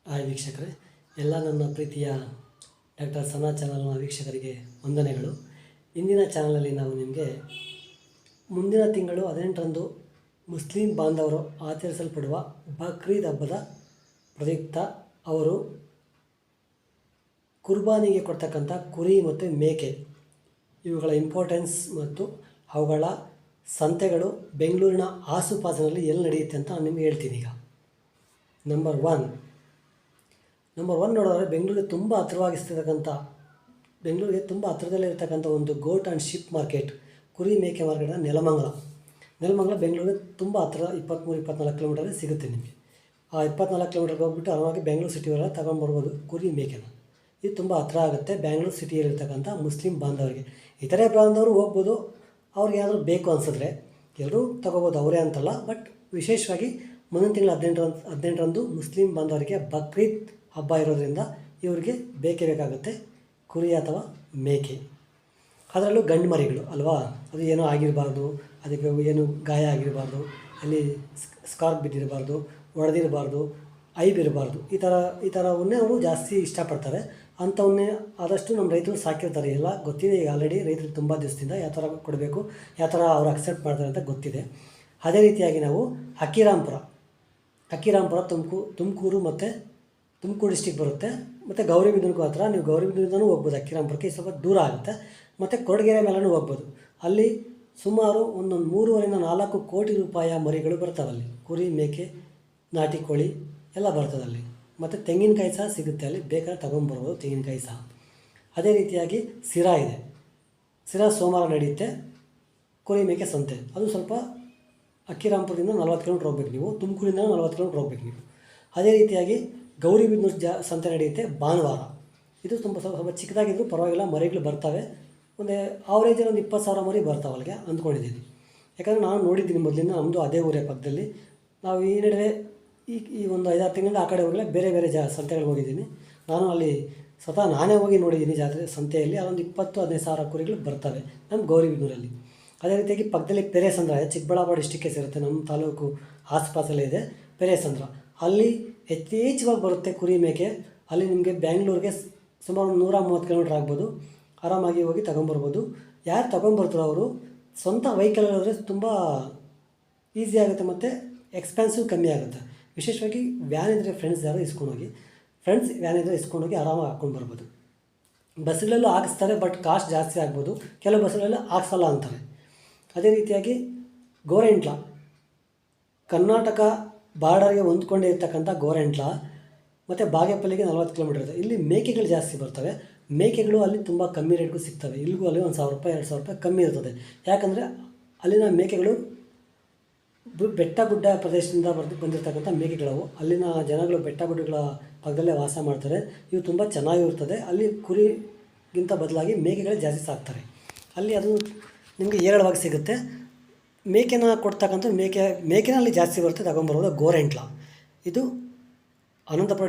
Hi ವೀಕ್ಷಕರೇ, ಎಲ್ಲ ನನ್ನ ಪ್ರೀತಿಯ ಡಾಕ್ಟರ್ ಸನಾ ಚಾನಲ್ನ ವೀಕ್ಷಕರಿಗೆ ವಂದನೆಗಳು. ಇಂದಿನ ಚಾನಲಲ್ಲಿ ನಾವು ನಿಮಗೆ ಮುಂದಿನ ತಿಂಗಳು 18ರಂದು ಮುಸ್ಲಿಂ ಬಾಂಧವರು ಆಚರಿಸಲ್ಪಡುವ ಬಕ್ರೀದ್ ಹಬ್ಬದ ಪ್ರಯುಕ್ತ ಅವರು ಕುರ್ಬಾನಿಗೆ ಕೊಡ್ತಕ್ಕಂಥ ಕುರಿ ಮತ್ತು ಮೇಕೆ ಇವುಗಳ ಇಂಪಾರ್ಟೆನ್ಸ್ ಮತ್ತು ಅವುಗಳ ಸಂತೆಗಳು ಬೆಂಗಳೂರಿನ ಆಸುಪಾಸಿನಲ್ಲಿ ಎಲ್ಲಿ ನಡೆಯುತ್ತೆ ಅಂತ ನಾನು ನಿಮಗೆ ಹೇಳ್ತೀನಿ. ಈಗ ನಂಬರ್ ಒನ್ ನೋಡಿದ್ರೆ ಬೆಂಗಳೂರಿಗೆ ತುಂಬ ಹತ್ತಿರದಲ್ಲೇ ಇರ್ತಕ್ಕಂಥ ಒಂದು ಗೋಟ್ ಆ್ಯಂಡ್ ಶಿಪ್ ಮಾರ್ಕೆಟ್, ಕುರಿ ಮೇಕೆ ಮಾರ್ಕೆಟ್ ನೆಲಮಂಗಲ ಬೆಂಗಳೂರಿಗೆ ತುಂಬ ಹತ್ತಿರ 23-24 ಕಿಲೋಮೀಟರಲ್ಲಿ ಸಿಗುತ್ತೆ ನಿಮಗೆ. ಆ 24 ಕಿಲೋಮೀಟರ್ಗೆ ಹೋಗ್ಬಿಟ್ಟು ಆರಾಮಾಗಿ ಬೆಂಗಳೂರು ಸಿಟಿಯವರೆಲ್ಲ ತೊಗೊಂಡ್ಬರ್ಬೋದು ಕುರಿ ಮೇಕೆನ. ಇದು ತುಂಬ ಹತ್ತಿರ ಆಗುತ್ತೆ ಬೆಂಗಳೂರು ಸಿಟಿಯಲ್ಲಿರ್ತಕ್ಕಂಥ ಮುಸ್ಲಿಂ ಬಾಂಧವರಿಗೆ. ಇತರೆ ಬಾಂಧವರು ಹೋಗ್ಬೋದು, ಅವ್ರಿಗೆ ಏನಾದರೂ ಬೇಕು ಅನಿಸಿದ್ರೆ ಎಲ್ಲರೂ ತೊಗೋಬೋದು, ಅವರೇ ಅಂತಲ್ಲ. ಬಟ್ ವಿಶೇಷವಾಗಿ ಮುಂದಿನ ತಿಂಗಳು 18ರಂದು ಮುಸ್ಲಿಂ ಬಾಂಧವರಿಗೆ ಬಕ್ರೀದ್ ಹಬ್ಬ ಇರೋದರಿಂದ ಇವರಿಗೆ ಬೇಕೇ ಬೇಕಾಗುತ್ತೆ ಕುರಿ ಅಥವಾ ಮೇಕೆ. ಅದರಲ್ಲೂ ಗಂಡು ಮರಿಗಳು ಅಲ್ವಾ, ಅದು ಏನೋ ಆಗಿರಬಾರ್ದು, ಅದಕ್ಕೆ ಏನು ಗಾಯ ಆಗಿರಬಾರ್ದು, ಅಲ್ಲಿ ಸ್ಕಾರ್ಪ್ ಬಿದ್ದಿರಬಾರ್ದು, ಒಡೆದಿರಬಾರ್ದು, ಐಬಿರಬಾರ್ದು, ಈ ಥರವನ್ನೇ ಅವರು ಜಾಸ್ತಿ ಇಷ್ಟಪಡ್ತಾರೆ. ಅಂಥವನ್ನೇ ಆದಷ್ಟು ನಮ್ಮ ರೈತರು ಸಾಕಿರ್ತಾರೆ. ಎಲ್ಲ ಗೊತ್ತಿದೆ ಈಗ ಆಲ್ರೆಡಿ ರೈತರಿಗೆ ತುಂಬ ದಿವಸದಿಂದ ಯಾವ ಥರ ಕೊಡಬೇಕು, ಯಾವ ಥರ ಅವ್ರು ಅಕ್ಸೆಪ್ಟ್ ಮಾಡ್ತಾರೆ ಅಂತ ಗೊತ್ತಿದೆ. ಅದೇ ರೀತಿಯಾಗಿ ನಾವು ಹಕ್ಕಿರಾಂಪುರ ತುಮಕೂರು ಮತ್ತು ತುಮಕೂರು ಡಿಸ್ಟಿಕ್ ಬರುತ್ತೆ. ಮತ್ತು ಗೌರಿಬಿದನೂರಿಗೂ ಹತ್ರ, ನೀವು ಗೌರಿಬಿದನೂರಿಂದನೂ ಹೋಗ್ಬೋದು. ಹಕ್ಕಿರಾಂಪುರಕ್ಕೆ ಸ್ವಲ್ಪ ದೂರ ಆಗುತ್ತೆ. ಮತ್ತು ಕೊರಟಗೆರೆ ಮೇಲೂ ಹೋಗ್ಬೋದು. ಅಲ್ಲಿ ಸುಮಾರು ಒಂದು 3.5-4 ಕೋಟಿ ರೂಪಾಯಿಯ ಮರಿಗಳು ಬರ್ತಾವಲ್ಲಿ. ಕುರಿ ಮೇಕೆ ನಾಟಿ ಕೋಳಿ ಎಲ್ಲ ಬರ್ತದಲ್ಲಿ. ಮತ್ತು ತೆಂಗಿನಕಾಯಿ ಸಹ ಸಿಗುತ್ತೆ ಅಲ್ಲಿ, ಬೇಕಾದ್ರೆ ತೊಗೊಂಬರ್ಬೋದು ತೆಂಗಿನಕಾಯಿ ಸಹ. ಅದೇ ರೀತಿಯಾಗಿ ಸಿರಾ ಇದೆ. ಸಿರಾ ಸೋಮವಾರ ನಡೆಯುತ್ತೆ ಕುರಿ ಮೇಕೆ ಸಂತೆ. ಅದು ಸ್ವಲ್ಪ ಹಕ್ಕಿರಾಂಪುರದಿಂದ 40 ಕಿಲೋಮೀಟ್ರ್ ಹೋಗ್ಬೇಕು ನೀವು, ತುಮಕೂರಿಂದ 40 ಕಿಲೋಮೀಟ್ರ್ ಹೋಗ್ಬೇಕು ನೀವು. ಅದೇ ರೀತಿಯಾಗಿ ಗೌರಿಬಿದನೂರು ಸಂತೆ ನಡೆಯುತ್ತೆ ಭಾನುವಾರ. ಇದು ಸ್ವಲ್ಪ ಚಿಕ್ಕದಾಗಿದ್ದರೂ ಪರವಾಗಿಲ್ಲ, ಮರಿಗಳು ಬರ್ತವೆ. ಒಂದು ಆವ್ರೇಜಲ್ಲಿ ಒಂದು 20,000 ಮರಿ ಬರ್ತಾವೆ ಅಲ್ಲಿಗೆ ಅಂದ್ಕೊಂಡಿದ್ದೀನಿ. ಯಾಕಂದರೆ ನಾನು ನೋಡಿದ್ದೀನಿ ಮೊದಲಿಂದ, ನಮ್ಮದು ಅದೇ ಊರೇ ಪಕ್ಕದಲ್ಲಿ. ನಾವು ಈ ನಡುವೆ ಈ ಒಂದು 5-6 ತಿಂಗಳಿಂದ ಆ ಕಡೆ ಹೋಗಲೇ ಬೇರೆ ಸಂತೆಗಳಿಗೆ ಹೋಗಿದ್ದೀನಿ. ನಾನು ಅಲ್ಲಿ ಸ್ವತಃ ನಾನೇ ಹೋಗಿ ನೋಡಿದ್ದೀನಿ ಜಾತ್ರೆ ಸಂತೆಯಲ್ಲಿ. ಅದೊಂದು 20-15 ಸಾವಿರ ಕುರಿಗಳು ಬರ್ತವೆ ನಮ್ಮ ಗೌರಿಬಿದನೂರಲ್ಲಿ. ಅದೇ ರೀತಿಯಾಗಿ ಪಕ್ಕದಲ್ಲಿ ಪೆರೇಸಂದ್ರ ಇದೆ, ಚಿಕ್ಕಬಳ್ಳಾಪುರ ಡಿಸ್ಟಿಕ್ಗೆ ಸೇರುತ್ತೆ, ನಮ್ಮ ತಾಲೂಕು ಆಸುಪಾಸಲ್ಲೇ ಇದೆ ಪೆರೇಸಂದ್ರ. ಅಲ್ಲಿ ಯಥೇಚ್ಛವಾಗಿ ಬರುತ್ತೆ ಕುರಿ ಮೇಕೆ. ಅಲ್ಲಿ ನಿಮಗೆ ಬ್ಯಾಂಗ್ಳೂರಿಗೆ ಸುಮಾರು 130 ಕಿಲೋಮೀಟ್ರ್ ಆಗ್ಬೋದು. ಆರಾಮಾಗಿ ಹೋಗಿ ತೊಗೊಂಬರ್ಬೋದು. ಯಾರು ತೊಗೊಂಬರ್ತಾರೋ ಅವರು ಸ್ವಂತ ವೆಹಿಕಲಲ್ಲಿ ಹೋದರೆ ತುಂಬ ಈಸಿ ಆಗುತ್ತೆ ಮತ್ತು ಎಕ್ಸ್ಪೆನ್ಸಿವ್ ಕಮ್ಮಿ ಆಗುತ್ತೆ. ವಿಶೇಷವಾಗಿ ವ್ಯಾನ್ ಇದ್ದರೆ ಫ್ರೆಂಡ್ಸ್ ವ್ಯಾನ್ ಇದ್ದರೆ ಇಸ್ಕೊಂಡೋಗಿ ಆರಾಮಾಗಿ ಹಾಕ್ಕೊಂಡು ಬರ್ಬೋದು. ಬಸ್ಗಳಲ್ಲೂ ಹಾಕಿಸ್ತಾರೆ, ಬಟ್ ಕಾಸ್ಟ್ ಜಾಸ್ತಿ ಆಗ್ಬೋದು. ಕೆಲವು ಬಸ್ಗಳೆಲ್ಲ ಹಾಕ್ಸಲ್ಲ ಅಂತಾರೆ. ಅದೇ ರೀತಿಯಾಗಿ ಗೋರೆಂಟ್ಲ, ಕರ್ನಾಟಕ ಬಾರ್ಡರ್ಗೆ ಹೊಂದ್ಕೊಂಡೇ ಇರ್ತಕ್ಕಂಥ ಗೋರೆಂಟ್ಲ ಮತ್ತು ಬಾಗೇಪಲ್ಲಿಗೆ 40 ಕಿಲೋಮೀಟರ್ ಇದೆ. ಇಲ್ಲಿ ಮೇಕೆಗಳು ಜಾಸ್ತಿ ಬರ್ತವೆ. ಮೇಕೆಗಳು ಅಲ್ಲಿ ತುಂಬ ಕಮ್ಮಿ ರೇಟ್ಗೂ ಸಿಗ್ತವೆ. ಇಲ್ಲಿಗೂ ಅಲ್ಲಿ 1,000 ರೂಪಾಯಿ 2,000 ರೂಪಾಯಿ ಕಮ್ಮಿ ಇರ್ತದೆ. ಯಾಕಂದರೆ ಅಲ್ಲಿನ ಮೇಕೆಗಳು ಬೆಟ್ಟ ಗುಡ್ಡ ಪ್ರದೇಶದಿಂದ ಬಂದಿರತಕ್ಕಂಥ ಮೇಕೆಗಳವು. ಅಲ್ಲಿನ ಜನಗಳು ಬೆಟ್ಟ ಗುಡ್ಡಗಳ ಪಕ್ಕದಲ್ಲೇ ವಾಸ ಮಾಡ್ತಾರೆ. ಇವು ತುಂಬ ಚೆನ್ನಾಗಿರ್ತದೆ. ಅಲ್ಲಿ ಕುರಿಗಿಂತ ಬದಲಾಗಿ ಮೇಕೆಗಳೇ ಜಾಸ್ತಿ ಸಾಕ್ತಾರೆ. ಅಲ್ಲಿ ಅದು ನಿಮಗೆ ಹೇರಳವಾಗಿ ಸಿಗುತ್ತೆ. ಮೇಕೆನ ಕೊಡ್ತಕ್ಕಂಥ ಮೇಕೆನಲ್ಲಿ ಜಾಸ್ತಿ ಬರುತ್ತೆ. ತಗೊಂಬರ್ಬೋದು ಗೋರೆಂಟ್ಲ. ಇದು ಅನಂತಪುರ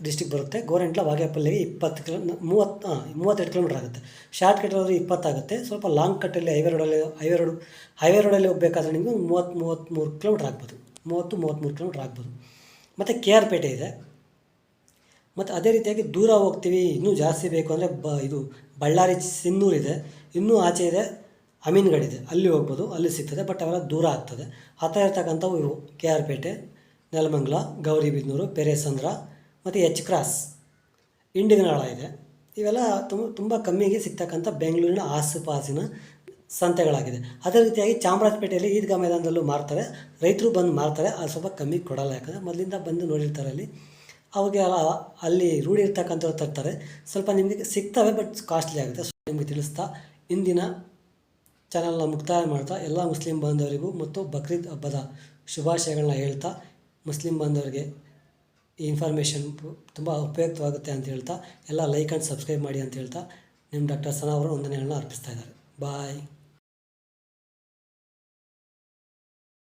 ಡಿಸ್ಟಿಕ್ ಬರುತ್ತೆ. ಗೋರೆಂಟ್ಲ ಬಾಗೇಪಲ್ಲಿಗೆ 32 ಕಿಲೋಮೀಟ್ರ್ ಆಗುತ್ತೆ. ಶಾರ್ಟ್ ಕಟ್ಟಲ್ಲಿ 20 ಆಗುತ್ತೆ. ಸ್ವಲ್ಪ ಲಾಂಗ್ ಕಟ್ಟಲ್ಲಿ ಹೈವೇ ರೋಡಲ್ಲಿ ಹೋಗಬೇಕಾದ್ರೆ ನಿಮಗೆ 33 ಕಿಲೋಮೀಟ್ರ್ ಆಗ್ಬೋದು. 33 ಕಿಲೋಮೀಟ್ರ್ ಆಗ್ಬೋದು. ಮತ್ತು KR ಪೇಟೆ ಇದೆ. ಮತ್ತು ಅದೇ ರೀತಿಯಾಗಿ ದೂರ ಹೋಗ್ತೀವಿ, ಇನ್ನೂ ಜಾಸ್ತಿ ಬೇಕು ಅಂದರೆ ಇದು ಬಳ್ಳಾರಿ ಸಿನ್ನೂರು ಇದೆ. ಇನ್ನೂ ಆಚೆ ಇದೆ ಅಮೀನ್ಗಢ ಇದೆ, ಅಲ್ಲಿ ಹೋಗ್ಬೋದು, ಅಲ್ಲಿ ಸಿಗ್ತದೆ. ಬಟ್ ಅವೆಲ್ಲ ದೂರ ಆಗ್ತದೆ. ಹತ್ತಿರ ಇರ್ತಕ್ಕಂಥವು ಇವು KR ಪೇಟೆ, ನೆಲಮಂಗಲ, ಗೌರಿಬಿದನೂರು, ಪೆರೇಸಂದ್ರ ಮತ್ತು H-ಕ್ರಾಸ್, ಇಂಡಿಗನಾಳ ಇದೆ. ಇವೆಲ್ಲ ತುಂಬ ಕಮ್ಮಿಗೆ ಸಿಗ್ತಕ್ಕಂಥ ಬೆಂಗಳೂರಿನ ಆಸುಪಾಸಿನ ಸಂತೆಗಳಾಗಿದೆ. ಅದೇ ರೀತಿಯಾಗಿ ಚಾಮರಾಜಪೇಟೆಯಲ್ಲಿ ಈದ್ಗಾ ಮೈದಾನದಲ್ಲೂ ಮಾರ್ತಾರೆ. ರೈತರು ಬಂದು ಮಾರ್ತಾರೆ. ಅದು ಸ್ವಲ್ಪ ಕಮ್ಮಿ ಕೊಡಲ್ಲ, ಯಾಕಂದರೆ ಮೊದಲಿಂದ ಬಂದು ನೋಡಿರ್ತಾರೆ ಅಲ್ಲಿ. ಅವಾಗೆಲ್ಲ ಅಲ್ಲಿ ರೂಢಿ ಇರ್ತಕ್ಕಂಥವ್ರು ತರ್ತಾರೆ. ಸ್ವಲ್ಪ ನಿಮಗೆ ಸಿಗ್ತವೆ, ಬಟ್ ಕಾಸ್ಟ್ಲಿ ಆಗುತ್ತೆ. ಸೊ ನಿಮಗೆ ತಿಳಿಸ್ತಾ ಇಂದಿನ ಚಾನಲ್ನ ಮುಕ್ತಾಯ ಮಾಡ್ತಾ ಎಲ್ಲ ಮುಸ್ಲಿಂ ಬಾಂಧವರಿಗೂ ಮತ್ತು ಬಕ್ರೀದ್ ಹಬ್ಬದ ಶುಭಾಶಯಗಳನ್ನ ಹೇಳ್ತಾ, ಮುಸ್ಲಿಂ ಬಾಂಧವರಿಗೆ ಈ ಇನ್ಫಾರ್ಮೇಷನ್ ತುಂಬ ಉಪಯುಕ್ತವಾಗುತ್ತೆ ಅಂತ ಹೇಳ್ತಾ, ಎಲ್ಲ ಲೈಕ್ ಆ್ಯಂಡ್ ಸಬ್ಸ್ಕ್ರೈಬ್ ಮಾಡಿ ಅಂತ ಹೇಳ್ತಾ, ನಿಮ್ಮ ಡಾಕ್ಟರ್ ಸನಾ ಅವರು ವಂದನೆಗಳನ್ನ ಅರ್ಪಿಸ್ತಾ ಇದ್ದಾರೆ. ಬಾಯ್.